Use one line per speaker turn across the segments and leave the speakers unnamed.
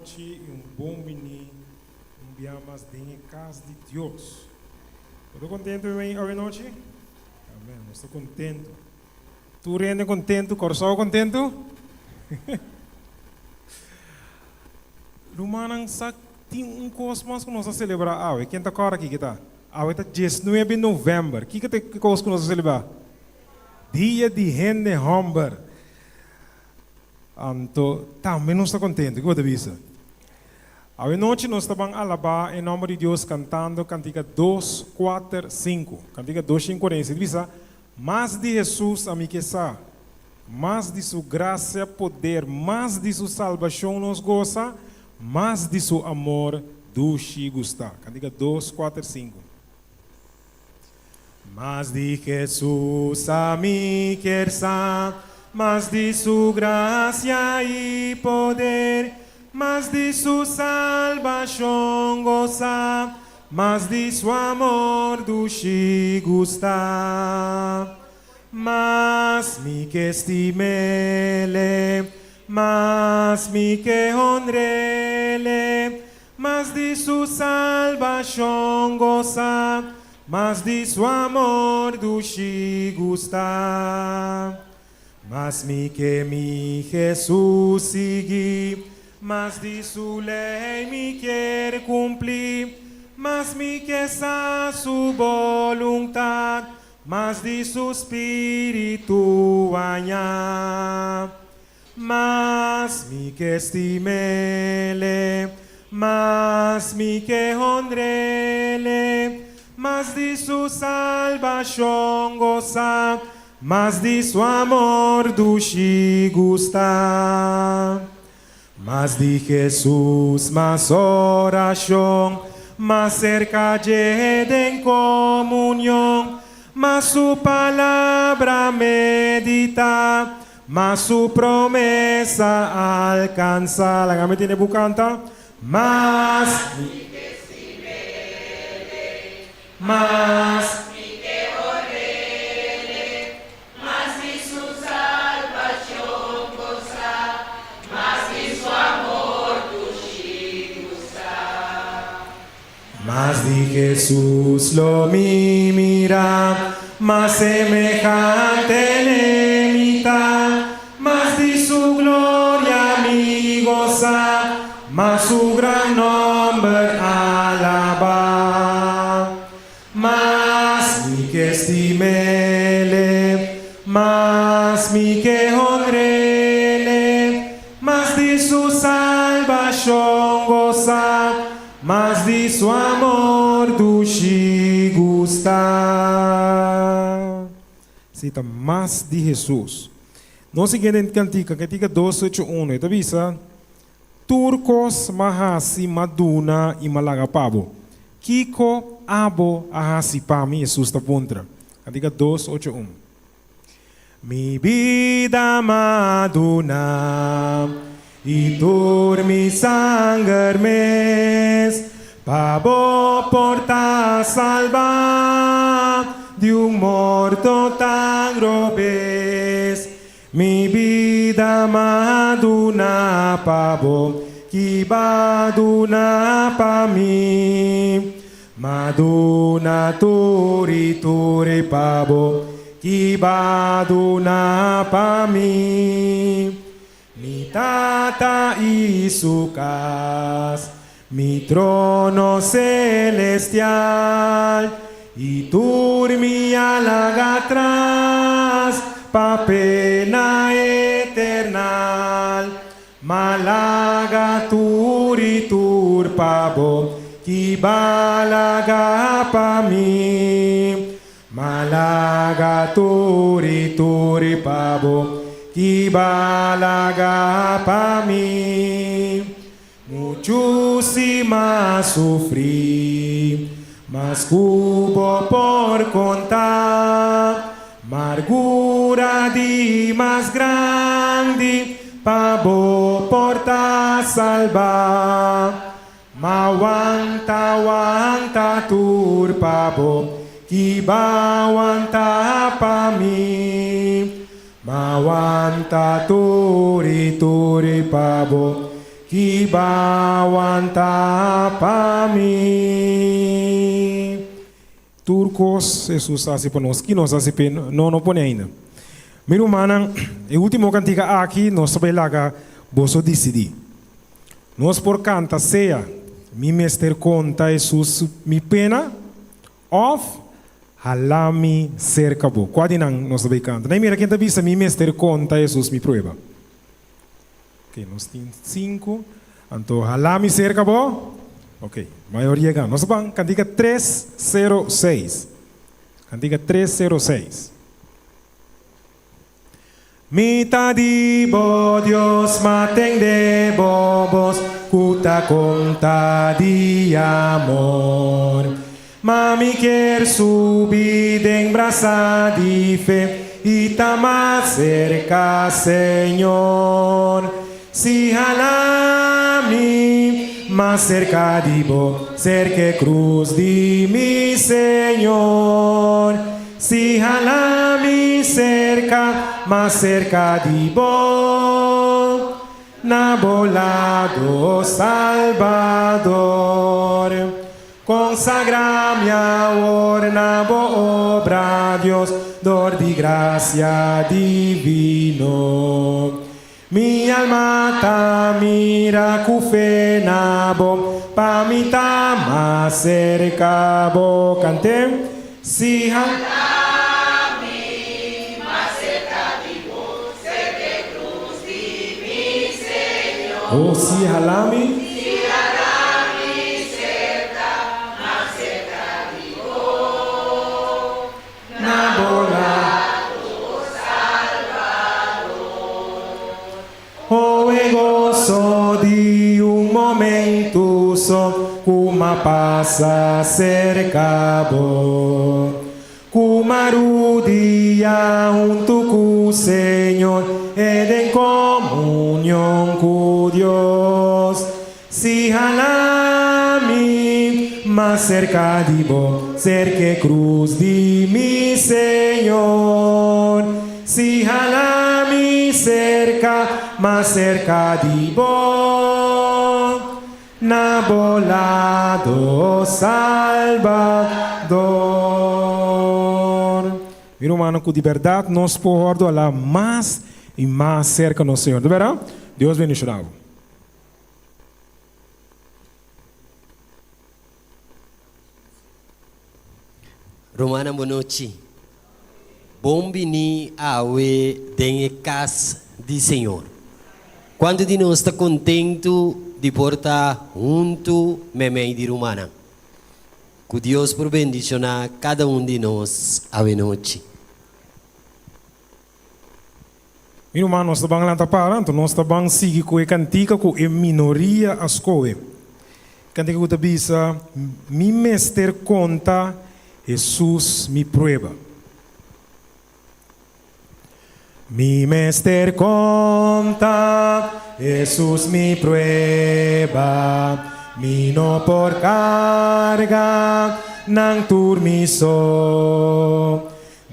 noite e bom menino, dia mais em casa de Deus. Estou contente hoje noite? Amém, estou contente. Tu rende contento, coração contento? Lumanang sa tem cosmos que nós celebrar hoje. Quem está agora aqui que está? Hoje está 19 de novembro. Que coisa que nós celebrar? Dia de Hende Homber. Então, também nós estamos contentes. Que você visa? Hoje noite nós estamos alabar em nome de Deus cantando cantiga 245. Cantiga 245. Visa? Mais de Jesus a mim que sa. Mais de sua graça, poder, mais de sua salvação nos goza, mais de seu amor doce gusta. Cantiga 245. Mais de Jesus a mim quer sa, mais de sua graça e poder, mais de sua salvação goza, mais de seu amor doce gusta. Mas mi que estimele, mas mi que honrele, mas de su salvación goza, mas de su amor dushi gusta. Mas mi Jesús sigue, mas de su ley mi quiere cumplir, mas mi que sa su voluntad, mas de su espíritu aña. Mas mi que estimele, mas mi que honrele, mas de su salvación goza, mas de su amor dushi gusta. Mas de Jesús más oración, más cerca de en comunión, mas su palabra medita, mas su promesa alcanza. La gama tiene bucanta. Mas mi que estimele, mas mi que honrele, mas de su salvación goza, mas de su amor dushi gusta. Mas de Jesús lo mira, más semejante le imita, más de su gloria mi goza, más su gran nombre alaba. Más mi que estimele, más mi que honrele, más de su salvación goza, más de su amor dushi gusta. Cita más de Jesús. No sigue en cantica 281. Ito bisa, Turcos mahasi maduna y malagapabo. Kiko abo ahasi pami Jesus tapuntra. Cantica 281. Mi vida maduna y dormi sangermes, pavo porta salva de un muerto tan grobes. Mi vida maduna pavo, ki baduna pa mi. Maduna turi turi pavo, ki baduna pa mi. Mi tata y su casa, mi trono celestial, y turmi alaga atrás, pa pena eternal. Malaga turi tur pavo, ki balaga pa mi. Malaga turi turi pavo, ki balaga pa mi. Muchísima sufrí, mas cubo por contar. Amargura di más grande, pavo porta salva. Ma aguanta tur pavo, ki va aguanta pa mi. Ma aguanta turi pavo, que bawanta pa mim. Turcos, Jesus hace para nós, que nós hace para não põe ainda. Meu irmão, o último cantiga aqui, nós vai lá, você decidir. Nós por canta seja, mi mester conta Jesus mi pena, of halami cerca bo. Quase não nós vai cantar. Nem mira quem tá vista mi mester conta Jesus mi prueba. Ok, nós temos 5. Então halami cerca bo. Ok, maioria ganha. Nós vamos cantiga 306. Cantiga 306. Mita di bo Dios maten de bobos, cuta conta di amor. Mami quer subir em braça de fé e tá mais cerca, Senhor. Si halami más cerca de bo, cerca cruz de mi Senhor. Si halami cerca, más cerca de bo, na bolado Salvador. Consagra mi ahora na bo obra Dios, dor de gracia divino. Mi alma ta mira cu fe na bo, pa mi ta más cerca bo. Cantem. Si halami más cerca de bo, cerca cruz de mi Señor. Oh, si halami cerca, más cerca de bo, na bolado Salvador. Oh, e gozo de momento só, uma passa cerca bo. Kumaru dia junto com o Senhor, em comunhão com Deus. Si halami más cerca de bo, cerca cruz de mi Senhor. Si halami cerca, más cerca de bo, na bolado Salvador. Mi hermano, que de verdade nós podemos lá mais e mais cerca do Senhor. De verdade? Deus bendiga.
Romana, boa noite. Bom venir awe den casa do Senhor. Quando de nós está contento de portar junto memei de Romana. Que Deus por bendicionar cada de nós a noite.
Meu irmão, nós estamos lá parando, nós estamos seguindo com a cantiga com a minoria as coisas. Cantiga que diz, mi mester conta, Jesus me prueba. Mi mester conta, Jesus me prueba. Mi no por carga, nang turmiso.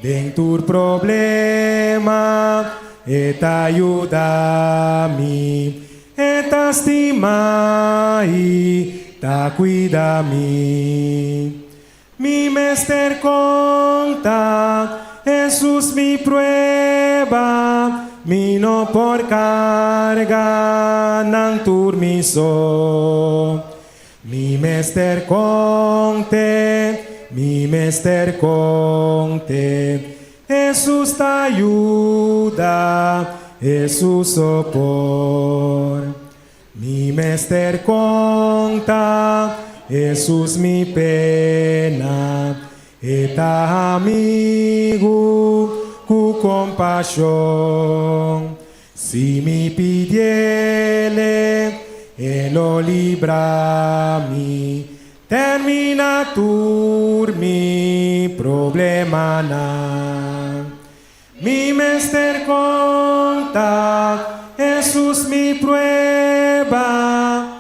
Den tur problema, et ayuda-me, et estima-me, ta cuida-me. Mi mester conta, Jesus me prueba, mi no por carga, nang turmiso. Mi mester conte, Jesus te ayuda, Jesus sopor. Mi mester conta, Jesus mi pena, et amigo cu compasión. Si mi pidiele, lo libra-me, termina tur mi problema na. Mi mester conta, Jesus mi prueba.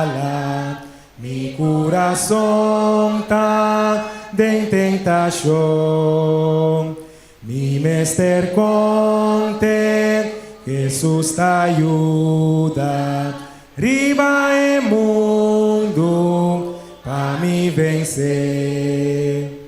cala. Mi corazón está de tentación. Mi mester conte, Jesús te ayuda. Riba el mundo pa mi vencer.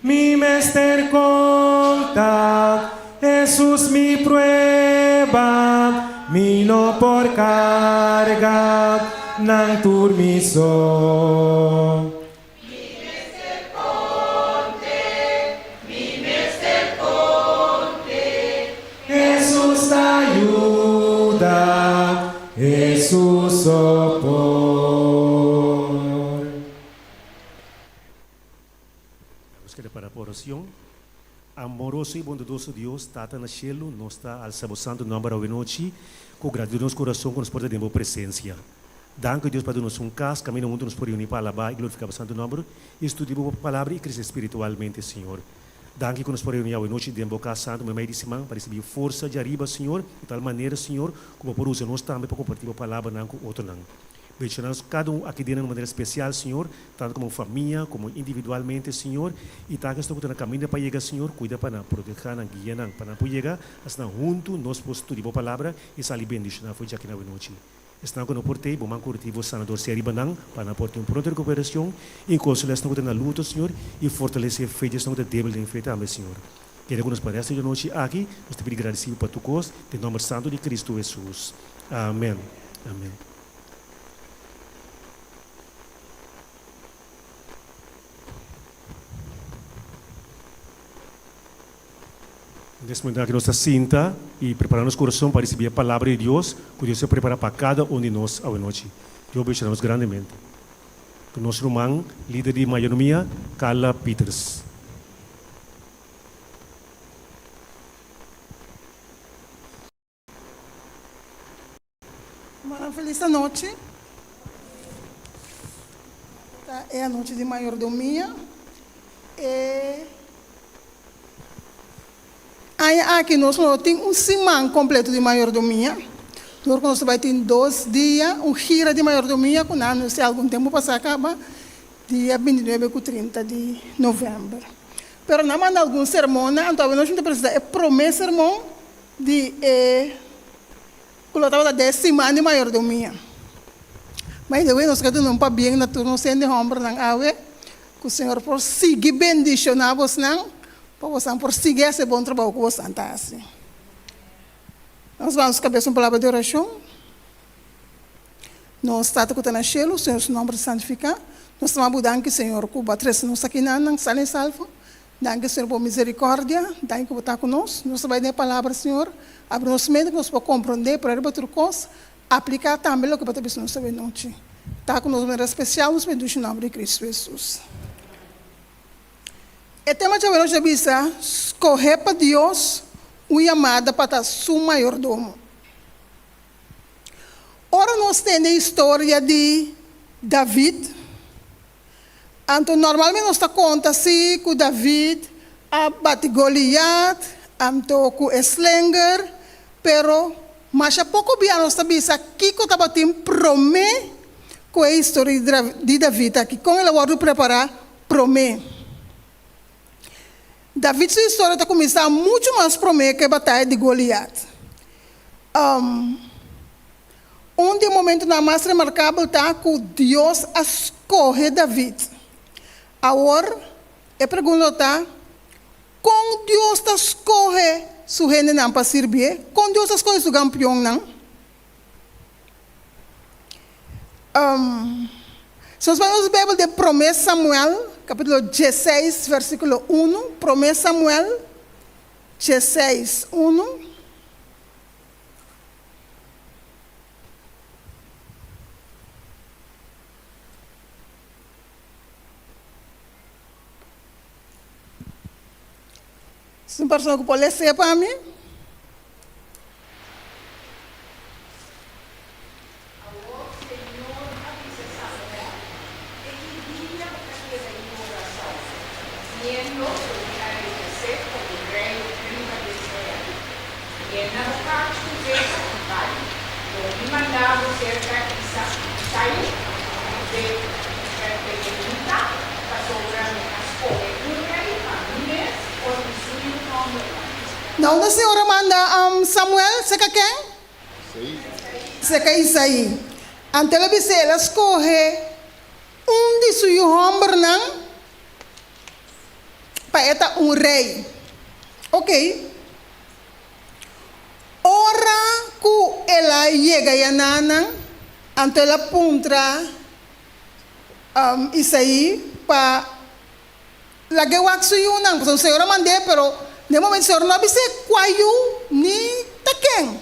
Mi mester conta, Jesús mi prueba, mi no por carga, nan turmiso. Jesús te ayuda, Jesús sopor.
Vamos querer para a oração. Amoroso e bondoso Deus, Tata na cielo, nós está al seu santo nome ao noite, com gratidão no coração, com nos porta de boa presença. Danke Deus para nos casa, caminho muito nos por unir para alabar e glorificar o santo nome, e estudar a palavra e crescer espiritualmente, Senhor. Danke que nos por unir ao noite de boca santo, meu meio de semana, para receber força de arriba, Senhor, de tal maneira, Senhor, como por usar nós também para compartilhar a palavra não com outro não. Bendicionamos cada um aqui dentro de uma maneira especial, Senhor, tanto como família, como individualmente, Senhor, e tá que estou na caminho para chegar, Senhor, cuida para proteger, guia, para não chegar, assim junto nós podemos estudar a palavra e sair bendicionar foi já aqui na noite. Estão com o portei, bom curtivo sanador se arriba não, para não portar pronta recuperação, e consolar estão na luta, Senhor, e fortalecer a fé de estão da débil de enfeitar, amém, Senhor. Quero que nos pareça de noite aqui, nós te pedimos agradecido para tu costa, em nome santo de Cristo Jesus. Amém. Amém. Nesse momento aqui nós sinta e preparamos o coração para receber a palavra de Deus, que Deus se prepara para cada um de nós à noite. Deus abençoe grandemente. O nosso irmão, líder de maioria, Carla Peters.
Uma feliz noite. É a noite de maiordomia. Aqui nós temos semana completo de maiordomia. Nós vai ter 2 dias, gira de maiordomia, com não sei algum tempo para acaba, dia 29 e 30 de novembro. Pero não manda algum sermão, então nós não precisamos promessa sermão de colocar 10 semanas de maiordomia. Mas depois nós queremos não para bem na turno sem de ombro não ave, que o Senhor por seguir bendicionar vos não. Para você por seguir esse bom trabalho que você está assim. Nós vamos cabeça uma palavra de oração. Nós estamos com o Senhor, o Senhor, seu nome santificado. Nós estamos mudando, Senhor, que o batres nos aqui não sale salvo. Danke, Senhor, por misericórdia. Danke por estar conosco. Nós vamos dar a palavra, Senhor. Abre nosso mente, que nós podemos compreender, para outra coisa, aplicar também o que você precisa saber noite. Está conosco de maneira especial, nos pedimos em nome de Cristo Jesus. O tema de hoje é escolher para Deus uma amada para seu maiordomo. Ora, nós temos a história de David. Então, normalmente nós conta assim que David bate Goliat, com Slinger, pero mas há pouco bem nós sabemos aqui que estava tendo promê com a história de David aqui, com ele vai preparar promê. David, sua história está começando muito mais promê que a batalha de Goliat. Momento mais remarcável está que Deus escolhe David. Agora, a pergunta está, como Deus escolhe sua gente não para servir? Como Deus escolhe seu campeão não? Se nós vamos ver a Bíblia de Promessa Samuel, capítulo 16, versículo 1, Promessa Samuel, 16, 1. Se uma pessoa que pode ler para mim.
Mandado cerca de sair
Não, a senhora manda Samuel, seca quem? Seca Isaí. Ante ela disse, ela escorre de seus homens para rei. Ok. Ora que ela chega a nana, ante ela puntra Isaí para la que wax yunang, pues o senhora mandei, pero no momento senhora não avise quayu ni taken.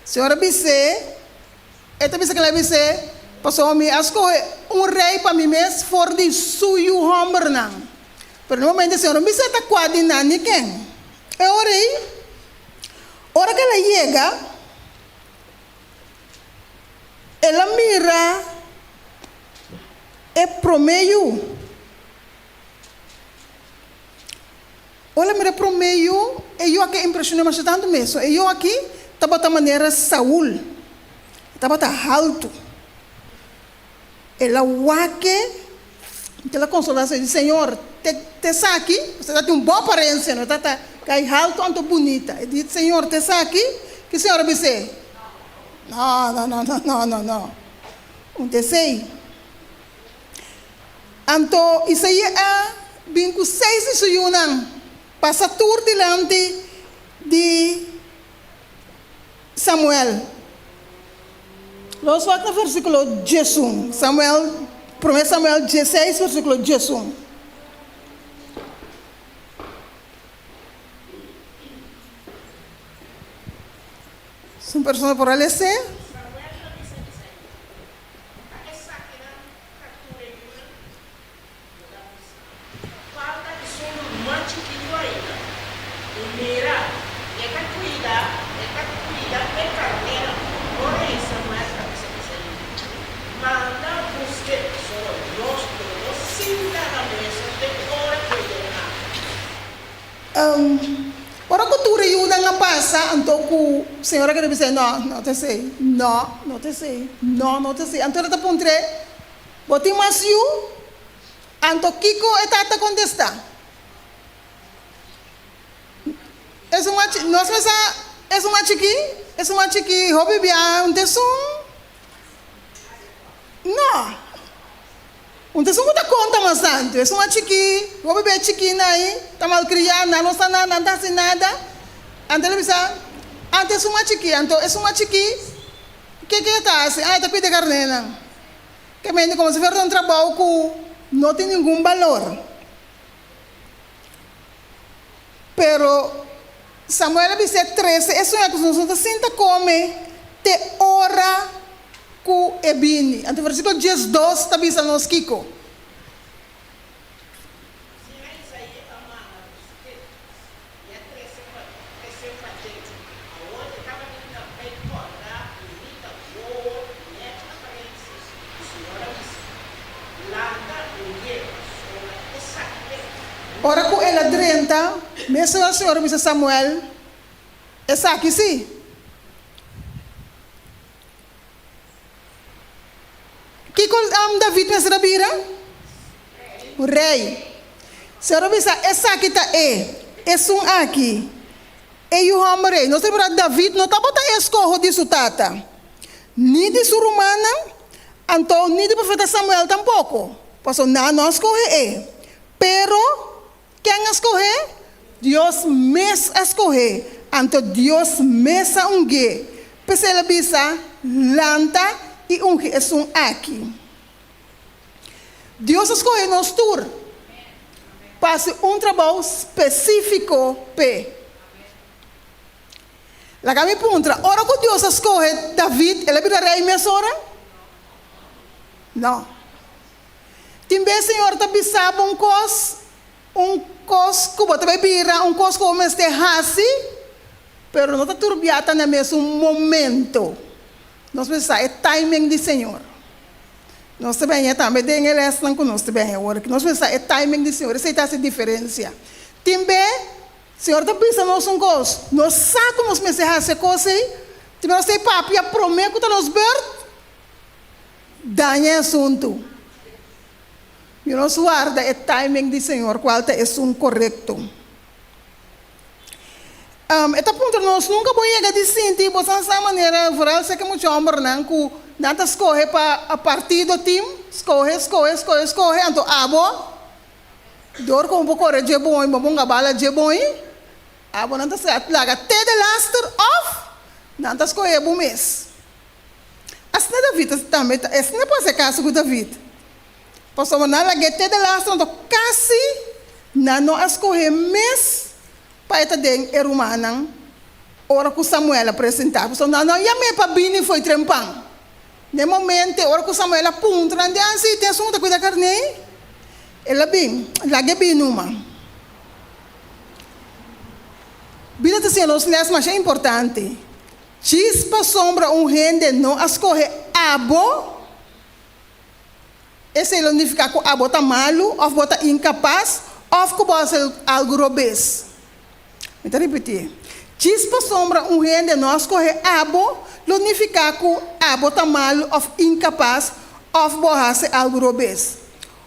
Senhora avise, esta avise que ela avise, passou me asco rei para mim mes for de suyo homem não. Pero no momento senhora avise ta quadi nani ken. É o rei. Ora que ela chega, ela mira é promeio. Olha, mira pro meio, eu aqui impressionou mais tanto mesmo. Eu aqui estava da maneira Saul, estava alto. Ela waque, ela consolação e disse, Senhor, te saque, você tem uma boa aparência, não está cai alto, anto bonita. Ele disse, Senhor, te saque, que a senhora disse? Não. Sei. Anto, isso aí é bingo 6 de suyunang. Passa tur delante de Samuel. Nós vamos no versículo 11. Samuel, 1 Samuel 16, versículo 11. Se uma pessoa por ler, ora que tu reúna nga passa, anto ku senhora que deve dizer não te sei, não te sei. Anto ela tá pontre, boti mas you, anto Kiko etata contesta. Es uma chiqui, hobby bia un tesum. Não. Um tesum que tá conta mas tanto, é uma chiqui, hobby bia chiquina aí, tá mal criada, não está nada, não tá sem nada. Anto ela diz, antes uma chiqui, anto é uma chiqui, que tá assim, tá pide carnena. Que me como se fosse um trabalho que não tem nenhum valor. Pero Samuel dice 13, eso es lo que nosotros sienta come, te ora ku ebini. Ante versículo 12 está bisa nos Kiko. Ora ku ela 30, mesmo o senhor disse Samuel, essa aqui sim. Que David me será o rei. Senhor disse, essa aqui tá esse aqui. E o homem, nós temos David, não está botando escorro de sutata, nem de surumana, então nem de profeta Samuel tampouco. Passou não escorre pero quem escorre? Deus mesmo escorre. Então Deus mesmo unge. Pese ela bisa lanta e unge é aqui. Deus escorre nos tur. Passe trabalho específico pe. La que me punta, ora que Deus escorre David, ele vira rei mesmo ora? Não. Também Senhor tá bisaba que você vai virar, cos como este hasi, pero não está turbiata no mesmo momento. Nós pensamos, é timing do Senhor. Nós também também tem ele não conosco bem agora, que nós pensamos, é timing do Senhor, essa é a diferença. Também, Senhor está pensando nos cos, nós sabemos que nós essa coisa, também nós temos papi a prometo que nós ver, danha assunto. E nós guarda o timing do Senhor, qual é correto. Esta ponto nós nunca vamos chegar de sentir, pois essa maneira, vooral sei que muito homem não que nada escorre para a partir do time, escorre, então abo, dor com um pouco de bom, babunga bala de bom, abo não se atlaga, te de laster off, não escorre bom mês. Assim David também, esse não pode ser caso com David. Pois não lage te de laster, então quase não escorre mês. Para esta den humana, ora que Samuel apresentava, so não ia me para bini foi trempang. No momento, ora que Samuel apunta, ande assim tem assunto cuida carne, ela bem, lagi binuma. Bila te nos les mas é importante. Chispa sombra rende não escorre abo. Esse ele significa que abo tá malo, ou bota incapaz, ou que bota algo robês. Então, repetir. Chispa sombra rende não escorre abo, significa que abo tá malo, ou incapaz, ou bota algo robês.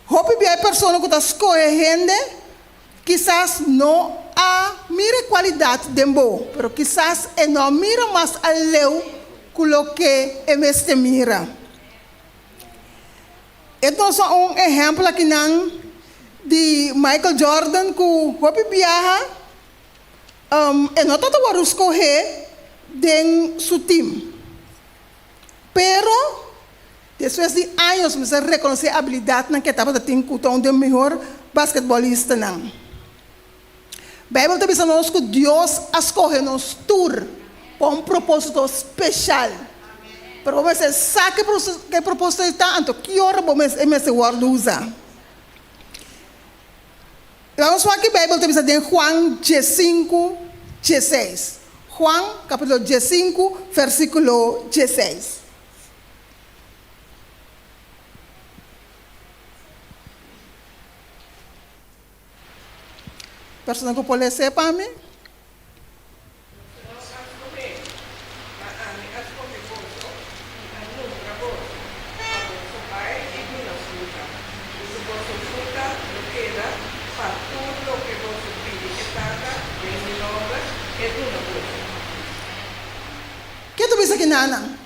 Hope bem a pessoa que está escorre rende, quizás não a mira qualidade de bom, pero quizás não mira mais aleu que é mestre mira. Então só exemplo aqui não de Michael Jordan que hope viaja não está a escorrer de seu time, pero depois de anos você reconhece a habilidade na que estava tendo que o melhor basquetebolista não. A Bíblia está dizendo que Deus escolhe nos tur para propósito especial. Para você sabe que propósito está, então que hora você esse word usa. Vamos falar que a Bíblia está dizendo em Juan 5:16. Juan, capítulo 5, versículo 16. Persona que pode ser para mim? Que tu pensa que nana?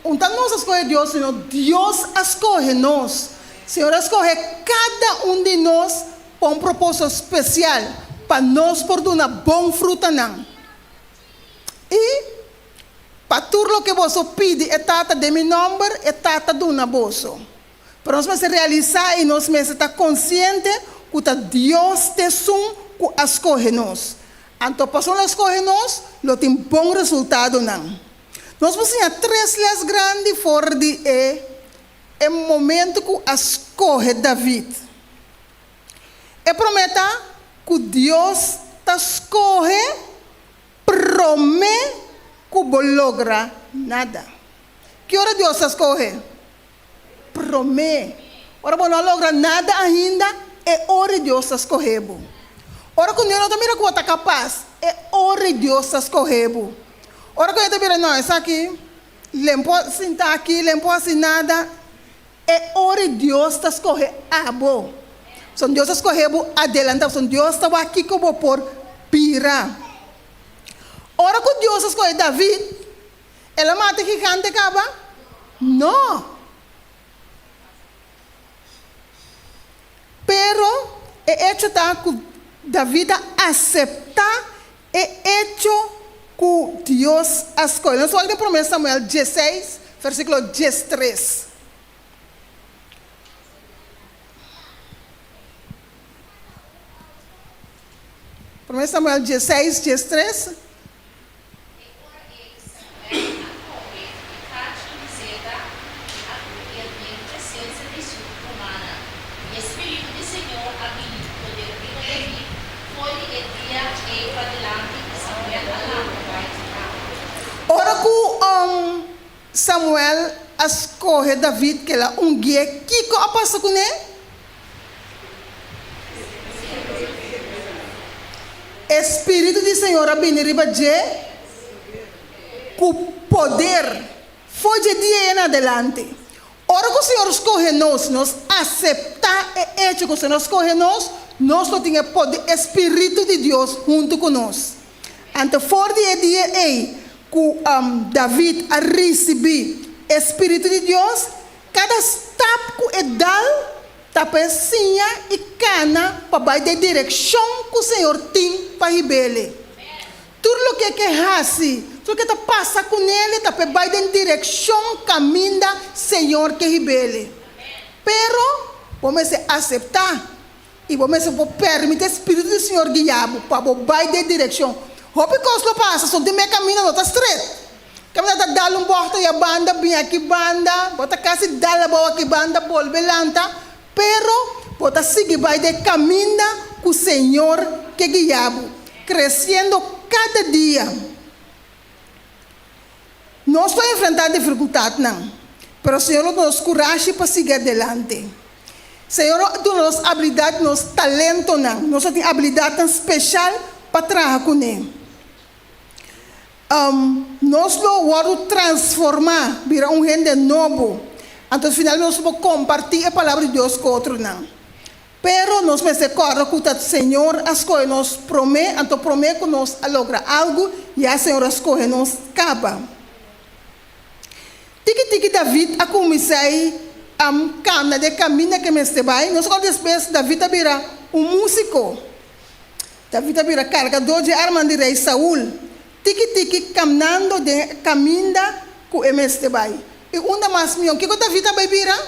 Então nós escolhe Deus, senão Deus escolhe nós. Senhor escolhe cada de nós para propósito especial, para nós por uma boa fruta não. E para tudo o que você pede, é tata de meu nome, é tata de uma bolsa. Para nós se realizar e nós mesmos estar consciente que Deus te sum que escolhe nós. Então, para nós escolher nós, não tem bom resultado não. Nós vamos ter 3 leis grandes fora de momento que escolhe David. E prometa que Deus te escolhe, promete que não logra nada. Que hora Deus te escolhe? Promete. Ora, não logra nada ainda, é hora Deus te escolhe. Ora, quando eu não mira que você é capaz, é hora Deus te escolhe. Ora, quando eu mira, não, isso aqui, limpo sentar aqui, limpo assim nada, é hora Deus te escolhe. Ah, bom. São Deus escolheu adelante, são Deus estava aqui como por pira. Ora que Deus escolheu David, ela mata gigante acaba? Não. Pero é hecho que David acepta, é hecho que Deus escolheu. Nós vamos ler 1 Samuel 16, versículo 13. 1 Samuel 16, 13. Ora que Samuel escolhe David que ela guia que ko apasa com ele? Espírito do Senhor abiniriba de com poder foi de dia em adelante. Ora que o Senhor escolhe nós aceitar e hecho que o Senhor escolhe nós não temos poder, Espírito de Deus junto conosco. Ante voor die dia que David a receber Espírito de Deus, cada stap que é dal, tapecinha e cana para vai de direção que o Senhor tem para rebele. Tudo o que é assim, tudo que passa com ele, tape vai de direção caminho Senhor que rebele. Pero vamos aceitar e vamos permitir o Espírito do Senhor guiar para vai de direção. Hope que lo passa, só de me caminho não está estreito. Kami na dalong borto ya banda, binaki banda, bota kasi dala bawa ki banda, bolbelanta, pero bota sigue vai de caminho com o Senhor que guiabo, crescendo cada dia. Nós estamos enfrentando dificuldade, não, pero o Senhor nos coragem para seguir adelante. Senhor, nos habilidade, nos talento, não, nós temos habilidade tão especial para trabalhar com ele. Nós vamos transformar, virar gente novo. Então, finalmente, nós vamos compartilhar a palavra de Deus com outro não. Pero nós me recorda que o Senhor escolhe nos promete, então promete que nós logra algo e a Senhor escolhe nos acaba. Tiki David a comecei a de caminho que me vai. Nós depois David vira músico. David vira carregador de arma de rei Saul. Tiki caminhando de caminho com o vai. E onde mais milhão que David vai virar?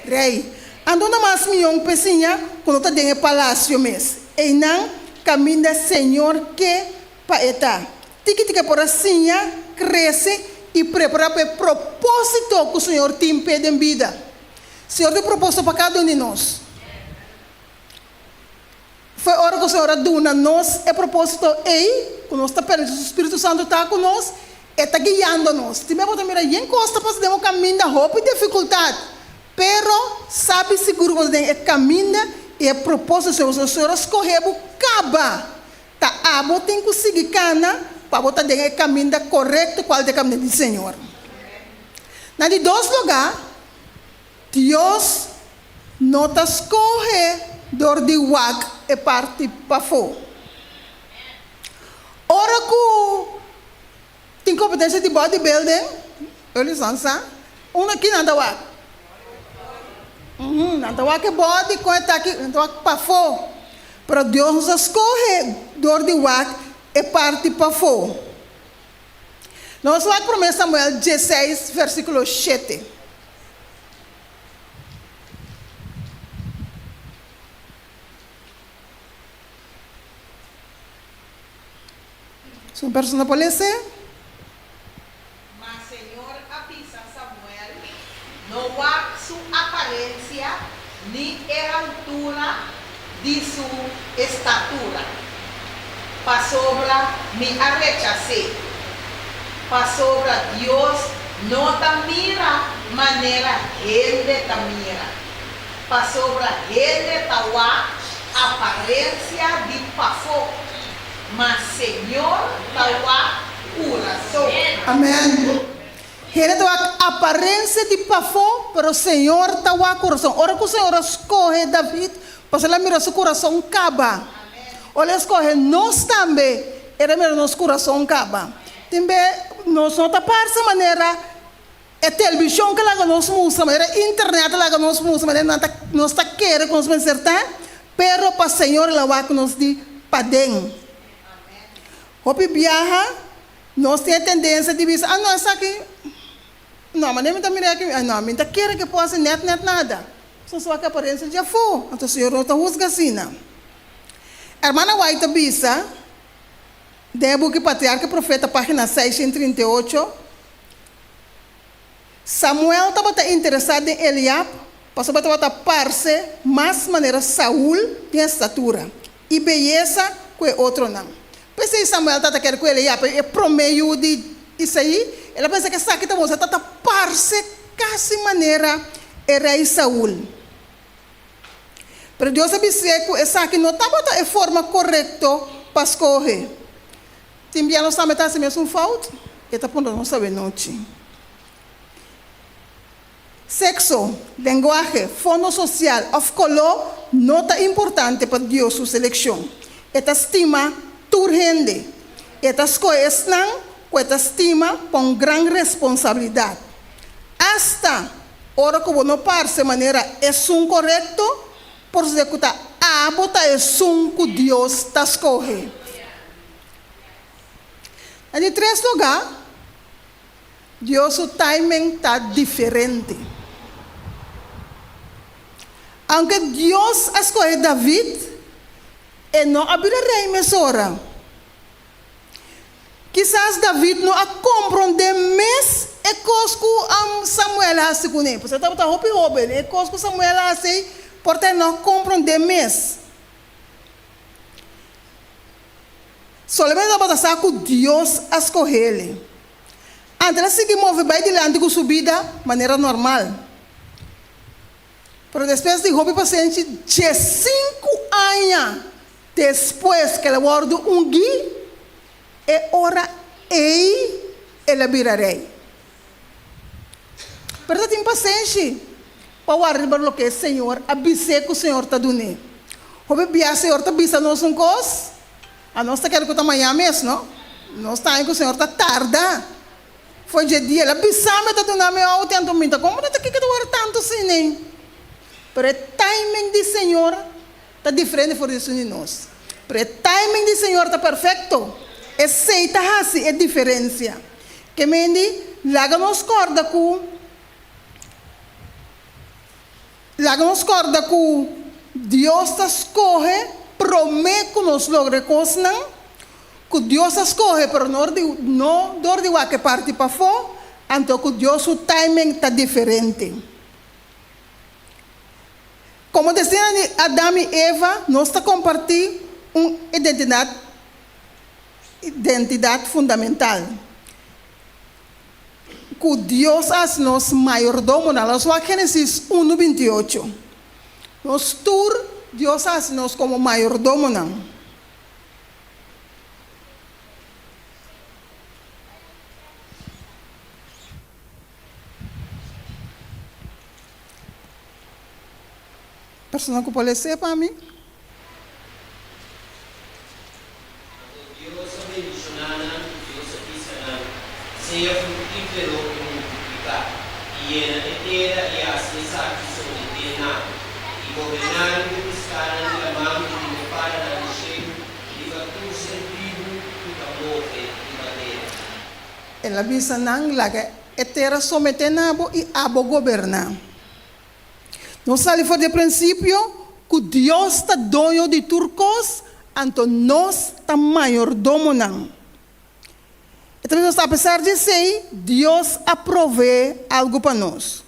Rei. Andando mais milhão pecinha quando está dentro do palácio mesmo. E não caminho Senhor que para estar. Tiki por assim cresce e prepara para o propósito que o Senhor tem pedido em vida. O Senhor tem propósito para cada um de nós. Foi a hora que o Senhor aduna nós, é propósito aí, que nós está perto, o Espírito Santo está conosco, e está guiando nós. Se mesmo também aí encosta para fazer um caminho da roupa e dificuldade, pero sabe seguro que é caminho e é propósito do Senhor escolher o caba, tá abo tem que seguir cana para botar dentro o caminho correto, qual é o caminho do Senhor. Na de dois lugares, Deus não te escolhe dor de wag e parte para fora. Ora que tem competência de bodybuilding, eles vão saber, aqui não dá wag. Não dá wag é body, com está aqui, não dá wag para fora. Para Deus nos escolhe dor de wag e parte para fora. Nós vamos para 1 Samuel 16, versículo 7. ¿Son personas por ese?
Mas Senhor avisa Samuel, não há sua aparência, nem a altura de sua estatura. Para sobre me a rechacei. Para sobre Deus não te mira maneira ele te mira. Para sobre ele te há aparência de pafo. Mas Senhor está coração.
Amém. Ele tem a aparência de pafo, mas o Senhor está o coração. Ora que o Senhor escolhe David, para ele mirar seu coração caba. Olha, escolhe nós também, ele mira nosso coração caba. Também nós não está para essa maneira. É televisão que lá nós mostramos, é internet lá que nós mostramos, nós está querendo que nós acertar, pero para o Senhor lá que nos diz para dentro. Hopi viaja, nós temos a tendência de dizer, não, essa aqui, não, mas nem me está mirando aqui, não, me está querendo que possa net nada. Só que a aparência já foi, então o Senhor não está juzgando assim, não. A irmã White Bisa, Debo que Patriarca e Profeta, página 638, Samuel estava interessado em Eliab, passou para estar parce, mas maneira Saul tem estatura, e beleza que outro não. Pensei Samuel está querendo com ele, é promeio de isso aí. Ele pensa que essa aqui está parce quase maneira é rei Saul. Pero Deus sabe que essa aqui não estava de forma correta para escolher. Também nós estamos assim mesmo falta. E está pondo não sabe noite. Sexo, linguagem, fundo social, of color, não é importante para Deus sua seleção. Esta estima turgente. Estas coisas não, com esta estima, com grande responsabilidade. Hasta hora que não parece de maneira é correto, por executar a bota é que Deus está escolhendo. Em três lugares, Deus o timing está diferente. Aunque Deus escolheu David, ele não abriu rei mesora. Quizás David não a compreende mais e cosco Samuel assim com ele. Você está roupa ele, e cosco Samuel assim, porque não compreende mais. Somente a passar com Deus escolheu ele. Antes de seguir mover bem adiante com subida, maneira normal. Pero depois de roupa paciente, de 5 anos depois que ele guardou gui, é hora ele virarei. Pero tem paciência para guardar o que o Senhor, avisar que o Senhor está dando. Roupa bia, o Senhor está avisando nós coisa. A nós está querendo que amanhã mesmo, não? Nós está aí que o Senhor está tarde. Foi de dia, ele avisou-me que está dando meu tempo, como não está aqui que tu tanto assim, nem? Pero o timing do Senhor está diferente por isso de nós. Pero o timing do Senhor está perfeito. Aceita assim a diferença. Que mendi, láganos corda com Deus está escolhe, promete que nos logre coisas, que Deus escolhe, pero não dor de que parte para fora, então que Deus o timing está diferente. Como dizia Adão e Eva, nós está compartilhando uma identidade fundamental. Que Deus é nosso mayordomo, na sua Gênesis 1:28. Nós tur Deus é nós como mayordomo, não. Personal que pode ser para mim?
Deus abençoa, Deus abençoa, seja frutífero e multiplicar, e inteira e acessar que são eterna, e governar e buscar a mão de meu Pai na encheu, e vai tu ser vivo, e amor e madeira.
Ela visa não laga eterna somente nabo e abo governar. Nós sabe de princípio que Deus está dono de turcos, então nós está mayordomo não. Então, apesar de ser, Deus aprove algo para nós.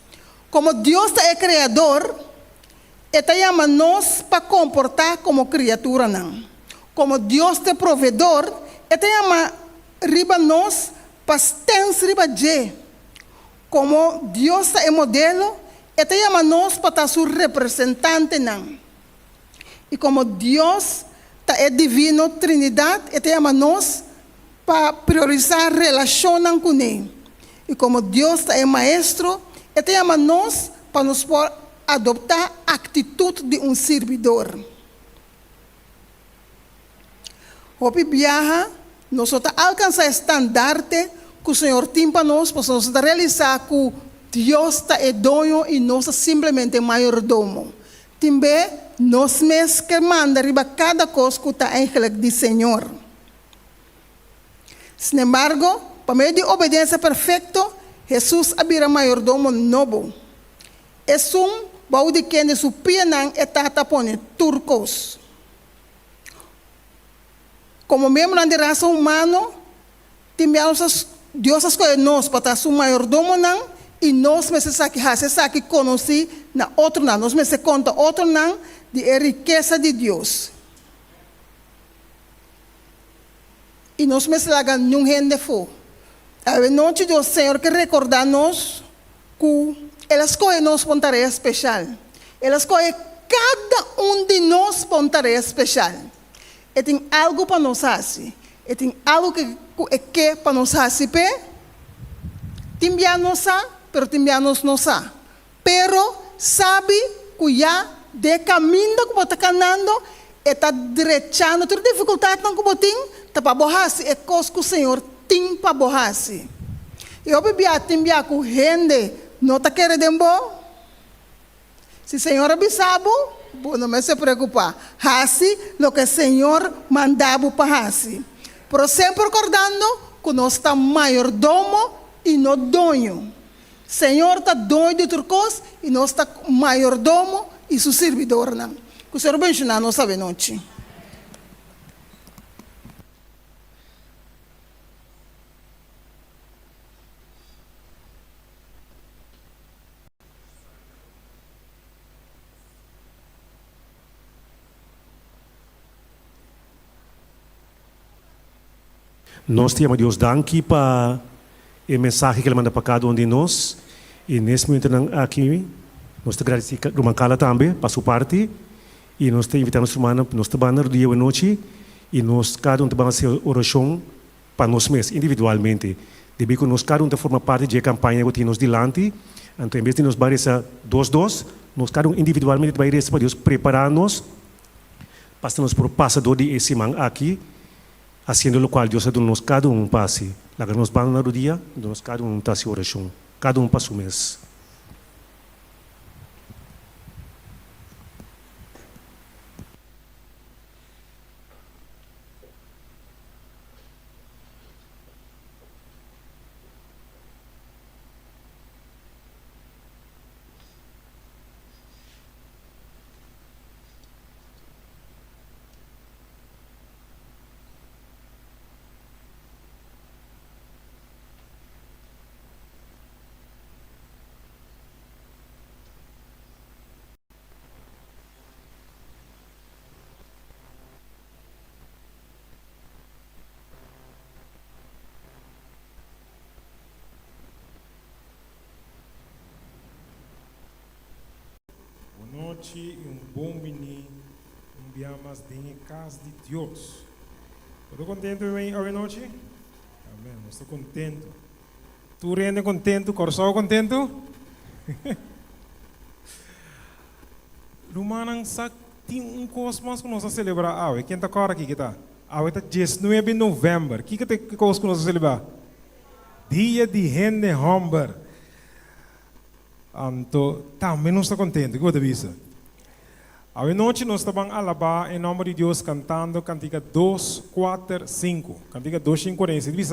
Como Deus é criador, Ele chama nós para comportar como criatura não. Como Deus é provedor, Ele chama riba nós para ter riba de. Como Deus é modelo, Ele chama nós para ser representante não. E como Deus é divino, Trindade, Ele chama nós para priorizar relação com Ele. E como Deus é maestro, Ele chama nós para nos adoptar a atitude de servidor. Hopi viaja, nós alcançar estandarte que o Senhor tem para nós realizar que Deus é dono e nós simplesmente mayordomo. Também nós mesmos que manda riba cada coisa que está em do Senhor. Sin embargo, por meio de obediência perfeita, Jesus abira mayordomo novo. É bau de quem su pianang etata pone turcos. Como membro da raça humana, Deus escolhe nós para ser mayordomo não, e nós mesmos sabe conhecer na outro não, nós mesmos conta outro não de riqueza de Deus. E nós mesmos lagan num rende fo. A noite do Senhor que recordar nós que Ele escolhe nós para uma tarefa especial. Ele escolhe cada de nós para uma tarefa especial. Ele tem algo para nós fazer. Ele tem algo que para nós fazer. Timbianos pero timbianos não sa. Pero sabe que já de caminho que você está caminhando, está direchando. Tem dificuldade não que você tem, tá para borrasi é coisa que o Senhor tem para borrasi. Eu bebia timbia com rende, não tá querendo bom. Se o Senhor avisava, não me se preocupar. Hasi, lo que o Senhor mandava para hasi. Pero sempre recordando que nós está mayordomo e não dono. Senhor está dono de outra coisa e nós está mayordomo e seu servidor. Não. Que o Senhor abençoe a nossa noite.
Nós temos Deus danke para o mensagem que ele manda para cada um de nós. E nesse momento aqui, nós te agradecemos a Cala também, para sua parte. E nós te invitamos a nós trabalhar dia e noite. E nós, cada um, te vamos fazer oração para nós mesmos, individualmente. Deve que nós, cada um, forma parte da campanha que temos delante. Então, em vez de nós barrejar dois, nós, cada um, individualmente, vai receber para Deus preparar-nos para nós por passador de esse man aqui. Haciendo lo cual Dios ha dado nos cada un pase. La que nos van a dar día, nos cada un tase oración. Cada un para su mes.
Boa noite e bom menino, dia mais em casa de Deus. Estou contente hoje noite? Amém, estou contente. Tu rende contente, coração contente? Lumanang sa tem cosmos que nós vamos celebrar hoje. Quem está agora aqui que está? Hoje está 19 de novembro. Que coisa que nós vamos celebrar? Dia de Rende Homber. Então, também nós estamos contentes, que eu disse. A noite nós estamos alabar em nome de Deus cantando cantiga 2, 4, 5. Cantiga 2, 5, 40. Diz,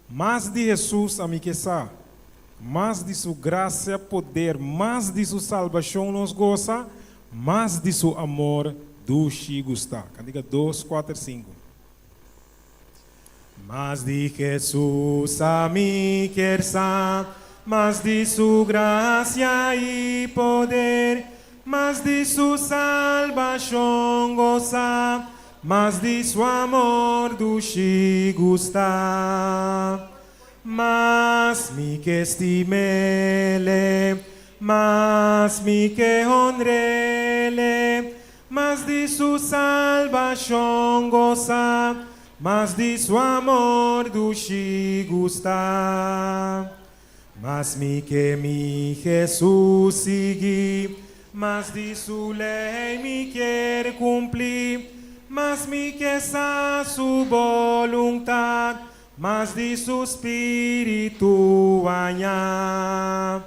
mais de Jesus a mim que sa, mais de sua graça, poder, mais de sua salvação nos goza, mais de seu amor, duche gusta. Cantiga 2, 4, 5. Mais de Jesus a mim que sa, mas de sua graça e poder, mas de sua salvação goza, mas de seu amor duche gusta. Mas mi que estimele, mas mi que honrele, mas de sua salvação goza, mas de seu amor duche gusta. Mas mi Jesus segui, mas de sua lei me quer cumprir, mas mi que essa sua voluntade, mas de seu espírito ganhar.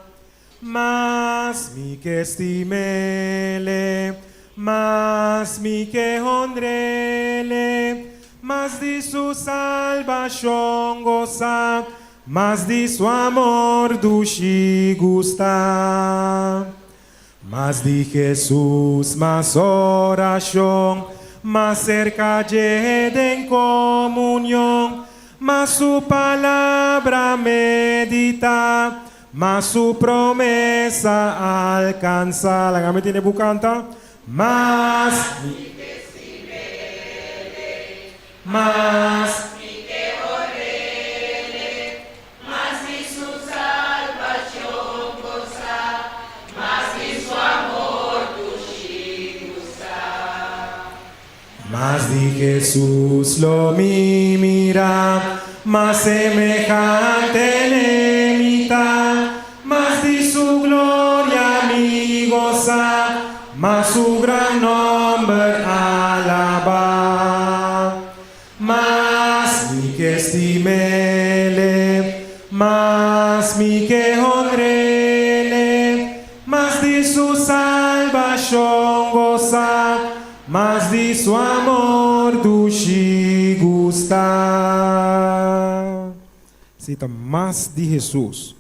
Mas mi que estimele, mas mi que honrele, mas de sua salvação goza, mas de seu amor duche gusta. Mas de Jesus, mas oração, mas cerca de em comunhão, mas su palavra medita, mas su promessa alcança. La gama tiene bucanta. Mas mas de Jesús lo mira, más semejante le imita, más de su gloria mi goza, más su gran nombre alaba. Mas Mas de su amor dushi gusta. Cita, más de Jesus.